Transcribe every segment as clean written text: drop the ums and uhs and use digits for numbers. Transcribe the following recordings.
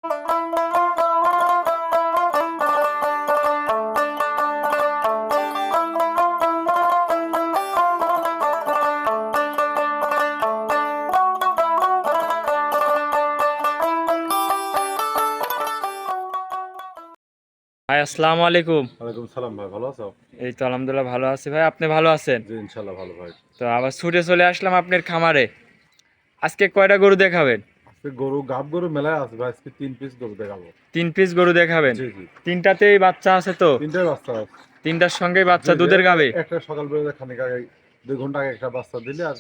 ভাই আসসালামু আলাইকুম। ওয়ালাইকুম সালাম ভাই, ভালো আছো? এই তো আলহামদুলিল্লাহ ভালো আছি ভাই, আপনি ভালো আছেন? জি ইনশাল্লাহ ভালো ভাই। তো আবার ছুটে চলে আসলাম আপনার খামারে। আজকে কয়টা গরু দেখাবেন? আজকে গরু গাব গরু মেলায় আছে ভাই, আজকে 3 পিস গরু দেখাবো। 3 পিস গরু দেখাবেন? জি জি, তিনটাতেই বাচ্চা আছে তো? তিনটাই বাচ্চা আছে। তিনটার সঙ্গেই বাচ্চা, জি, জি, দুধের গাবে? একটা সকাল বেলা খানিক আগে 2 ঘন্টা আগে একটা বাচ্চা দিলে, আর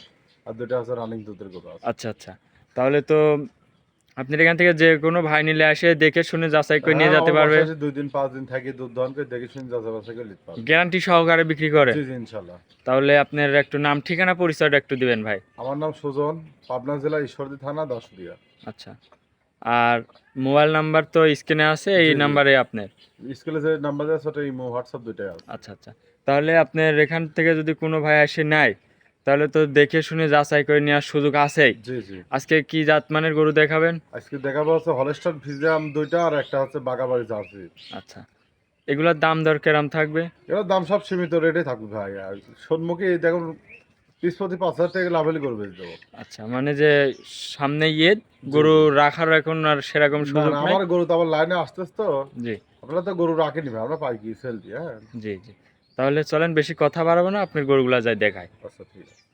আর দুইটা আছে রানিং দুধের গরু আছে। আচ্ছা আচ্ছা, তাহলে তো আপনার এখান থেকে যে কোনো ভাই নিলে এসে দেখে শুনে যাচাই করে নিয়ে যেতে পারবে? 2 দিন 5 দিন থাকি দুধ দহন করে দেখে শুনে যাচাই বাছাই করে নিতে পারবে। গ্যারান্টি সহকারে বিক্রি করে? জি জি ইনশাল্লাহ। তাহলে আপনার একটু নাম ঠিকানা পরিচয়টা একটু দিবেন ভাই। আমার নাম সুজন, পাবনা জেলা ঈশ্বরদী থানা দাসুরিয়া। আচ্ছা, আর মোবাইল নাম্বার তো স্ক্রিনে আছে, এই জি, জি। নাম্বারে আপনার? স্কুলে যে নাম্বার আছে ওটা ইমো হোয়াটসঅ্যাপ দুইটাই আছে। আচ্ছা আচ্ছা, তাহলে আপনার এখান থেকে যদি কোনো ভাই এসে নেয় তাহলে তো দেখে শুনে যাচাই করে নেওয়ার সুযোগ আছেই। জি জি, আজকে কি জাতমানের গরু দেখাবেন? আজকে দেখাবো হচ্ছে হলস্টাইন ফ্রিজিয়ান দুইটা, আর একটা হচ্ছে বাগাবাড়ি জার্সি। আচ্ছা, এগুলোর দাম দর কেরাম থাকবে? এর দাম সব সীমিত রেটে থাকবে ভাই। আর সম্মুখে এই দেখুন পিস প্রতি 5,000 টাকা লাভের করে বেচে দেবো। আচ্ছা, মানে যে সামনে ঈদ, গরু রাখার এখন আর সেরকম না সুযোগ না, নেই? আমার গরু তো আবার লাইনে আসতেছে তো। জি আপনারা তো গরু রাখেনি ভাই, আমরা পাই কি সেল দিই। হ্যাঁ জি জি, তাহলে চলেন বেশি কথা বাড়াবো না, আপনার গরুগুলা যাই দেখায়। আচ্ছা ঠিক আছে।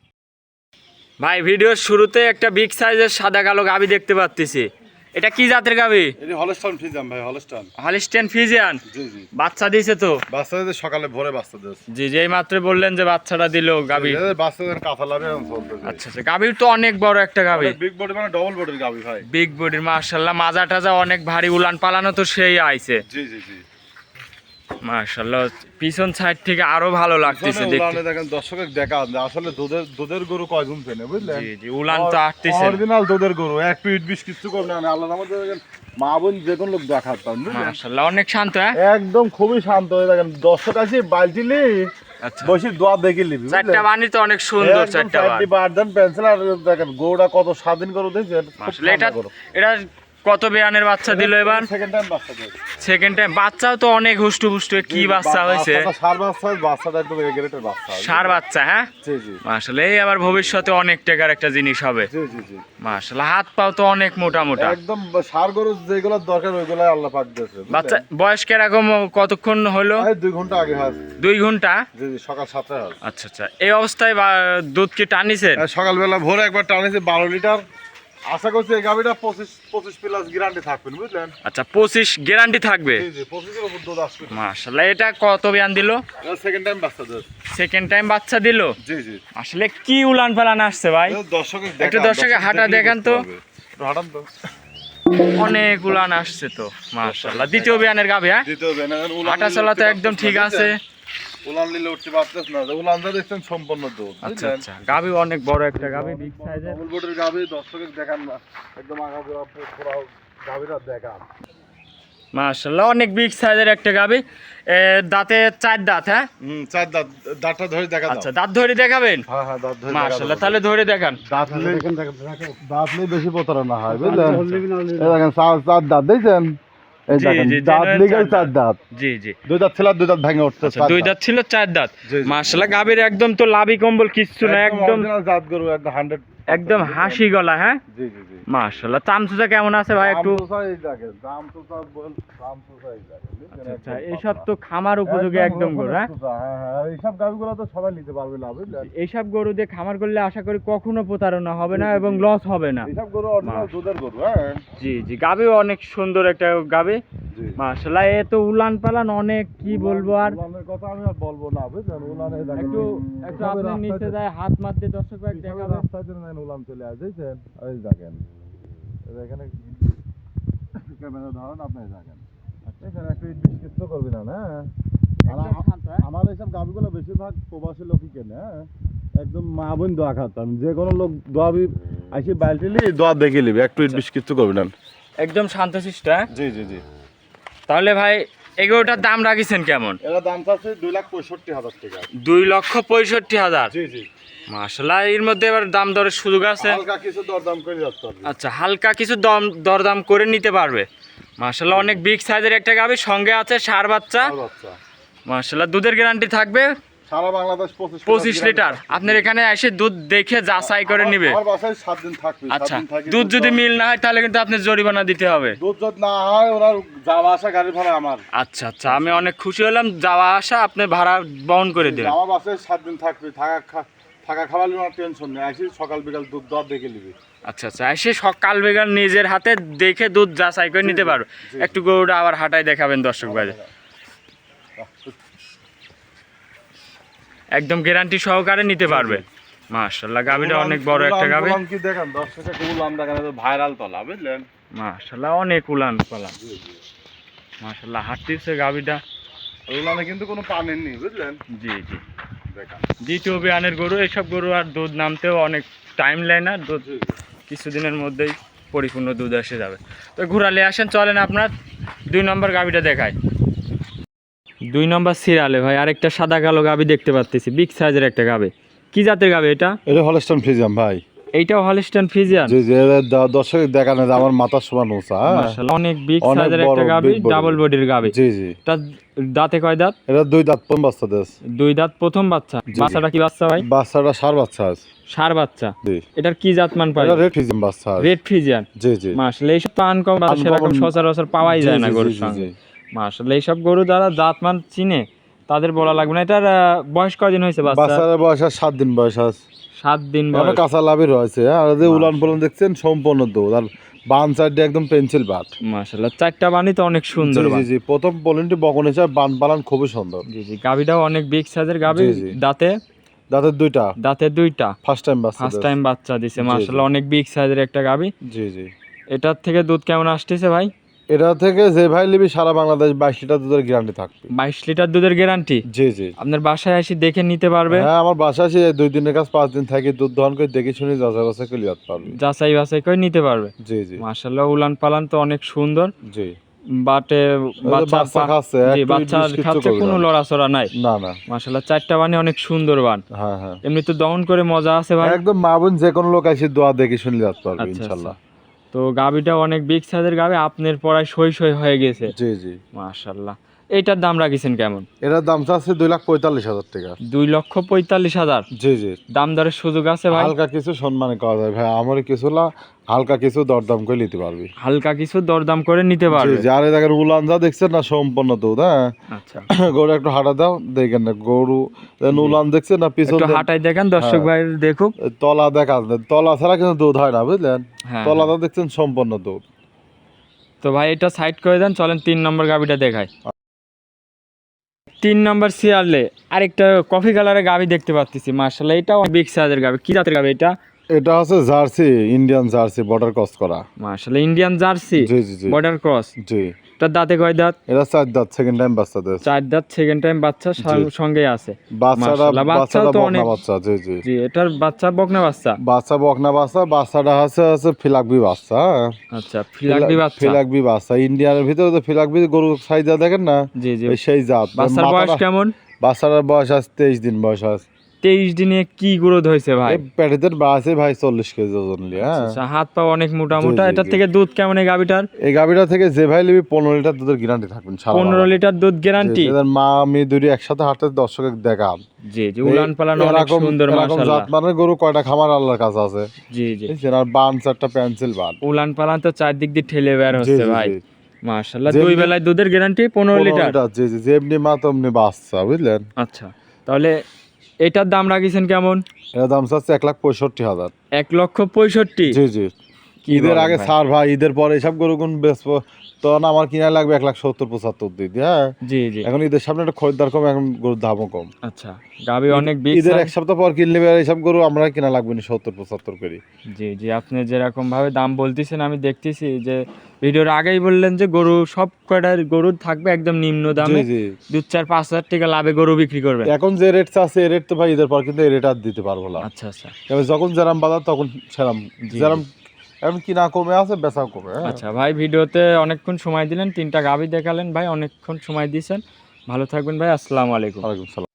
ভাই ভিডিওর শুরুতে একটা বিগ সাইজের সাদা কালো গাভী দেখতে পাচ্ছি, এটা কি জাতের গাভী? এটি হলস্টাইন ফ্রিজিয়ান ভাই, হলস্টাইন। Holstein Friesian? জি জি, বাচ্চা দিয়েছে তো? বাচ্চাদের সকালে ভোরে বাচ্চা দিয়েছে। জি, যেই মাত্র বললেন যে বাচ্চাটা দিল গাভী। বাচ্চাদের কাঁথা লাভে এখন চলতে। আচ্ছা আচ্ছা, গাভীর তো অনেক বড় একটা গাভী, বিগ বডি মানে ডবল বডির গাবি ভাই। বিগ বডির, মাশাআল্লাহ। মাজা টাজা অনেক ভারী, উলান পালানো তো সেই আইছে। জি জি জি, মাশাআল্লাহ, পিছন সাইড থেকে আরো ভালো লাগতেছে দেখতে। উলানে দেখেন দর্শকের দেখা আসলে দুধের গরু কয়জন চেনে বুঝলেন? জি জি, উলান তো আটতেছে। অরিজিনাল দুধের গরু, এক পিট বিশ কিছু করবে না। আল্লাহ আমাদের দেখেন মা বোন যে কোন লোক দেখাতাম বুঝলেন? মাশাআল্লাহ, অনেক শান্ত। হ্যাঁ একদম খুবই শান্ত হয়ে দেখেন, দর্শক আসি বালতিলি আচ্ছা, বসে দোয়া দেখে নিবি। চারটা বানি তো অনেক সুন্দর, চারটা বানি। বারদান পেন্সিল, আর দেখেন গরুটা কত স্বাধীন গরু দেখছেন। মাশাআল্লাহ, এটা কত বিয়ানের বাচ্চা দিল এবার? সেকেন্ড টাইম বাচ্চা দেয়। সেকেন্ড টাইম বাচ্চাও তো অনেক হুষ্টু পুষ্টু। কি বাচ্চা হয়েছে? সার বাচ্চা, বাচ্চাটা একদম এগ্রেটের বাচ্চা। সার বাচ্চা? হ্যাঁ জি জি মাশাআল্লাহ, এই আবার ভবিষ্যতে অনেক টাকার একটা জিনিস হবে। জি জি জি, মাশাআল্লাহ, হাত পাও তো অনেক মোটা মোটা। একদম সার গরু যেগুলো দরকার ওইগুলাই আল্লাহ পাক দিয়েছে। বাচ্চা বয়স কিরকম, কতক্ষণ হলো? 2 ঘন্টা আগে হয়। 2 ঘন্টা? জি জি, সকাল 7টায় হয়। আচ্ছা আচ্ছা, এই অবস্থায় দুধ কি টানিছেন? সকালবেলা ভোরে একবার টানেছি 12 লিটার। আশা করছি এই গাভিটা 25 প্লাস গ্যারান্টি থাকবেন বুঝলেন? আচ্ছা, 25 গ্যারান্টি থাকবে? জি জি, 25 এর উপর দুধ আসবে। মাশাআল্লাহ, এটা কত বিয়ান দিল? সেকেন্ড টাইম বাচ্চা দেয়। সেকেন্ড টাইম বাচ্চা দিল? জি জি, আসলে কি উলান পালান আসছে ভাই, একটু দর্শকের হাঁটা দেখান তো। হাঁটান তো। অনেক উলান আসছে তো মাশাআল্লাহ। দ্বিতীয় বিয়ানের গাভী? হ্যাঁ, দ্বিতীয় বেনা হাঁটা চলা তো একদম ঠিক আছে। উলান নিলে উঠতে পারতেছ না, উলানটা দেখছেন সম্পূর্ণ দুধ। আচ্ছা আচ্ছা, গাভী অনেক বড় একটা গাভী, বিগ সাইজের। ডবল বডির গাভি, দর্শকের দেখান না একদম আগাগোড়া পুরো গাভিটা দেখান। মাশাআল্লাহ, অনেক বিগ সাইজের একটা গাভী। দাঁতে 4 দাঁত? হ্যাঁ, চার দাঁত, দাঁতটা ধরে দেখা দাও। আচ্ছা, দাঁত ধরে দেখাবেন? হ্যাঁ হ্যাঁ, দাঁত ধরে মাশাআল্লাহ, তাহলে ধরে দেখান। দাঁত নিয়ে বেশি প্রতারণা হয় বুঝলেন? এই দেখেন চার দাঁত দেখছেন, এই জি, দেখেন জি, দাঁত genuine লিগেল চার 4 দাঁত। জি জি, 2 দাঁত ছিল, 2 দাঁত ভেঙে উঠছে। আচ্ছা, 2 দাঁত ছিল, 4 দাঁত। জি, জি। মাশাআল্লাহ, গাভীর একদম তো লাভি কম্বল কিচ্ছু না, একদম অরিজিনাল জাত গরু, একদম 100। একদম হাসি গলা। হ্যাঁ জি জি জি, মাশাআল্লাহ, চামচুচা কেমন আছে ভাই একটু? আচ্ছা, এইসব তো খামার উপযোগী একদম গরু। হ্যাঁ এইসব গাভিগুলো তো সবাই নিতে পারবে না বুঝলেন? এইসব গরু দিয়ে খামার করলে আশা করি কখনো প্রতারণা হবে না এবং লস হবে না। এইসব গরু অরিজিনাল দুধের গরু। হ্যাঁ জি জি, গাভী অনেক সুন্দর একটা গাভী জি, মাশাআল্লাহ। এ তো উলান পালান অনেক, কি বলবো আর। উলানের কথা আমি আর বলবো না বুঝলেন? উলানে একটু একটু আপনার নিচে যায় হাত মারতে দর্শক ভাই দেখাবো। রাস্তায় যেন উলান চলে আসে দেখছেন, এই দেখেন এখানে ক্যামেরা ধরেন, আপনি দেখেন এখানে একটু বিস্কিট করবি না। না আমার এইসব গাভিগুলো বেশিরভাগ প্রবাসী লোকই কেনে। হ্যাঁ একদম মা বোন দোয়া খাতাম, যে কোনো লোক দোয়া আসি বালতিলি দোয়া দেখে নিবি, একটু বিস্কিট করবি না। একদম শান্তশিষ্ট। জি জি জি, তাহলে ভাই এগুলোটার দাম রাখিছেন কেমন? এরা দাম চাচ্ছে 2,65,000 টাকা। 2,65,000? জি জি, মাশাআল্লাহ, এর মধ্যে এবার দাম দরের সুযোগ আছে? হালকা কিছু দরদাম করে যাচ্ছে। আচ্ছা, হালকা কিছু দরদাম করে নিতে পারবে। মাশাআল্লাহ অনেক বিগ সাইজের একটা গাভী, সঙ্গে আছে ষাঁড় বাচ্চা। ষাঁড় বাচ্চা। মাশাআল্লাহ দুধের গ্যারান্টি থাকবে সারা বাংলাদেশ 25 লিটার। আপনার এখানে এসে দুধ দেখে যাচাই করে নিবে। আমার বাসায় 7 দিন থাকবে। আচ্ছা, দুধ যদি মিল না হয় তাহলে কিন্তু আপনি জরিমানা দিতে হবে। দুধ যদি না হয় ওনার যাওয়া আসা গাড়ি ভাড়া আমার। আচ্ছা আচ্ছা, আমি অনেক খুশি হলাম, যাওয়া আসা আপনি ভাড়া বহন করে দেবেন। আমার বাসায় 7 দিন থাকবে, থাকা খাবার নিয়ে টেনশন নেই, আসি সকাল বিকাল দুধ দর দেখে নিবি। আচ্ছা আচ্ছা, এসে সকাল বিকাল নিজের হাতে দেখে দুধ যাচাই করে নিতে পারো। একটু গরুটা আবার হাঁটাই দেখাবেন দর্শক ভাই। একদম গ্যারান্টি সহকারে নিতে পারবে। মাশাআল্লাহ গাভীটা অনেক বড় একটা গাভী। উলান কি দেখেন দর্শকের উলান দেখেন, ভাইরাল তলা বুঝলেন। মাশাআল্লাহ অনেক উলান পালা। মাশাআল্লাহ হাঁটতেছে গাভীটা। উলানে কিন্তু কোনো পানি নেই বুঝলেন। জি জি, দেখেন দ্বিতীয় বিয়ানের গরু, এসব গরু আর দুধ নামতেও অনেক টাইম লাগে না, দুধ কিছুদিনের মধ্যেই পরিপূর্ণ দুধ এসে যাবে। তো ঘুরালে আসেন, চলেন আপনার 2 নম্বর গাভীটা দেখাই। 2 নম্বর সিরিয়ালে ভাই আরেকটা সাদা কালো গাভী দেখতে পাচ্ছি, বিগ সাইজের একটা গাভী। কি জাতের গাভী এটা? এটা হলস্টাইন ফ্রিজিয়ান ভাই। এইটাও হলস্টাইন ফ্রিজিয়ান। জি জি, দর্শক দেখানো যায় আমার মাথার সমান উঁচা। মাশাআল্লাহ অনেক বিগ সাইজের একটা গাভী, ডাবল বডির গাভী। জি জি। এটা দাঁতে কয় দাঁত? এটা 2 দাঁত প্রথম বাচ্চা দেশ। 2 দাঁত প্রথম বাচ্চা। বাচ্চাটা কি বাচ্চা ভাই? বাচ্চাটা ষাঁড় বাচ্চা আছে। ষাঁড় বাচ্চা। জি। এটার কি জাত মান পাই? এটা রেড ফ্রিজিয়ান বাচ্চা আছে। Red Friesian. জি জি। মাশাআল্লাহ এইসব তো আনকমন বা সেরকম সচরাচর পাওয়াই যায় না গরুর সঙ্গে। মাশাআল্লাহ এইসব গরু যারা জাত মান চিনে তাদের বলা লাগবে না। এটার বয়স কয়দিন হয়েছে বাচ্চা? বাচ্চার বয়স 7 দিন বয়স আছে। 7 দিন বয়স। বয়স। কাঁচা লাভই রয়েছে। আর যে উলান পোলান দেখছেন সম্পূর্ণ দুধ, আর বান সাইডে একদম পেন্সিল বাট। মাশাআল্লাহ চারটা বানি তো অনেক সুন্দর। জি জি, প্রথম পলিনটি বকন হিসাবে বান পালান খুবই সুন্দর। জি জি, গাভীটাও অনেক বিগ সাইজের গাভী। দাঁতে? দাঁতের 2টা। দাঁতে 2টা। ফার্স্ট টাইম বাচ্চা। ফার্স্ট টাইম বাচ্চা দিছে। মাশাআল্লাহ অনেক বিগ সাইজের একটা গাভী। জি জি। এটার থেকে দুধ কেমন আসতেছে ভাই? এটা থেকে যে ভাই নিবি সারা বাংলাদেশ 22 লিটার দুধের গ্যারান্টি থাকবে। 22 লিটার দুধের গ্যারান্টি? জি জি। আপনার বাসায় এসে দেখে নিতে পারবে? হ্যাঁ, আমার বাসায় এসে 2 দিনের কাছে 5 দিন থাকি, দুধ দহন করে দেখে শুনে যাচাই বাছাই করে লিয়াতে পারবে। যাচাই বাছাই করে নিতে পারবে। জি জি। মাশাআল্লাহ উলান পালান তো অনেক সুন্দর। জি। বাটে বাচ্চা খাচ্ছে, জি বাচ্চা খাচ্ছে, কোনো লড়াচড়া নাই। না না। মাশাআল্লাহ চারটা বানি অনেক সুন্দর বান। হ্যাঁ হ্যাঁ। এমনি তো দহন করে মজা আছে ভাই। একদম মা বোন যে কোনো লোক এসে দোয়া দেখে শুনে লিয়াতে পারবে ইনশাআল্লাহ। তো গাভীটা অনেক বিগ সাইজের গাভী, আপনার পড়ায় সই হয়ে গেছে। জি জি। মাশাআল্লাহ। এইটার দাম রাখিছেন কেমন? এটার দাম চাচ্ছে 2,45,000 টাকা। 2,45,000? জি জি। দাম দরের সুযোগ আছে ভাই? হালকা কিছু সম্মানে করা যায় ভাই, আমার কিছু না, হালকা কিছু দরদাম করে নিতে পারবি। হালকা কিছু দরদাম করে নিতে পারবে। জি, আর এই দেখেন উলান যা দেখছেন না সম্পূর্ণ দুধ। হ্যাঁ আচ্ছা, গরু একটু হাঁটা দাও দেখেন না, গরু উলান দেখছেন না পিছন একটু হাঁটাই দেখেন দর্শক ভাই দেখুক। তলা দেখা যায়, তলা ছাড়া কিন্তু দুধ হয় না বুঝলেন। হ্যাঁ, তলাটা দেখছেন সম্পূর্ণ দুধ। তো ভাই এটা সাইড করে দেন, চলেন 3 নম্বর গাভীটা দেখাই। 3 নম্বর সিরিয়ালে আরেকটা কফি কালারের গাভী দেখতে পাচ্ছি। মাশাআল্লাহ এটাও বিগ সাইজের গাভী। কি জাতের গাভী এটা? এটা হচ্ছে Jersey, Indian Jersey, border cross করা। মাশাআল্লাহ ইন্ডিয়ান জার্সি, জি জি জি। Border cross. জি। এটার দাঁতে কয় দাঁত? এটা 4 দাঁত, সেকেন্ড টাইম বাচ্চা দেশ। 4 দাঁত, সেকেন্ড টাইম বাচ্চা সঙ্গে আছে। বাচ্চাটা তো বকনা অনেক বাচ্চা। জি জি। জি, এটার বাচ্চা বকনা বাচ্চা। বাচ্চা বকনা বাচ্চা, বাচ্চাটা হচ্ছে ফিলাকবি বাচ্চা। আচ্ছা, ফিলাকবি বাচ্চা। ফিলাকবি বাচ্চা ইন্ডিয়ানের ভিতরে তো ফিলাকবি গরু সাইজা দেখেন না। জি জি। সেই জাত। বাচ্চার বয়স কেমন? বাচ্চাটার বয়স আছে 23 দিন বয়স আছে। 23 দিনে কি গ্রোথ হয়েছে ভাই? পেটেতে বাড়ছে ভাই 40 কেজি ওজন নিয়ে। হ্যাঁ আচ্ছা, হাত পা অনেক মোটা জি, মোটা। জি, এটার জি। থেকে দুধ কেমন এই গাভীটার? এই গাভীটা থেকে যে ভাই নিবি 15 লিটার দুধের গ্যারান্টি থাকবেন। 15 লিটার দুধ গ্যারান্টি? এদের মা আমি দুটি একসাথে হাঁটতে দর্শকের দেখাম। জি জি, উলান পালান অনেক সুন্দর মাশাআল্লাহ। জাত মানের গরু কয়টা খামার আল্লাহর কাছে আছে। জি জি। আর বান চারটা পেন্সিল বান। উলান পালান তো চারদিক দিয়ে ঠেলে বের জি হচ্ছে জি ভাই। জি। মাশাআল্লাহ দুই বেলায় দুধের গ্যারান্টি 15 লিটার। জি জি, যেমনি মা তেমনি বাচ্চা বুঝলেন। আচ্ছা, তাহলে এটার দাম রাখিছেন কেমন? এর দাম চাচ্ছে 1,65,000। 1,65,000? জি জি। ঈদের বলেন আগে ভাই? ছাড় ভাই, ঈদের পরে এসব গরু কোন বেচবো, তখন আমার কিনা লাগবে 1,70,000-75,000 দিদি। হ্যাঁ জি জি। এখন ঈদের সামনে একটা খরিদ্দার কম, এখন গরুর দামও কম। আচ্ছা, গাভী অনেক বিগ ঈদের সাইজ। 1 সপ্তাহ পর কিনলে এইসব গরু আমরা কিনা লাগবে না 70-75 করে। জি জি, আপনি যেরকম ভাবে দাম বলতেছেন আমি দেখতেছি যে ভিডিওর আগেই বললেন যে গরু সব কয়টার গরু থাকবে একদম নিম্ন জি দামে। জি। 2-4-5 হাজার টাকা লাভে গরু বিক্রি করবেন। এখন যে রেট আছে এই রেট তো ভাই ঈদের পর কিন্তু এই রেট আর দিতে পারবো না। আচ্ছা আচ্ছা। তবে যখন যেরাম বাজার তখন সেরাম, জি, যেরাম এখন কিনা কমে আছে বেচাও কমে। হ্যাঁ আচ্ছা ভাই, ভিডিওতে অনেকক্ষণ সময় দিলেন, 3টা গাভী দেখালেন ভাই, অনেকক্ষণ সময় দিয়েছেন। ভালো থাকবেন ভাই, আসসালামু আলাইকুম। ওয়ালাইকুম সালাম।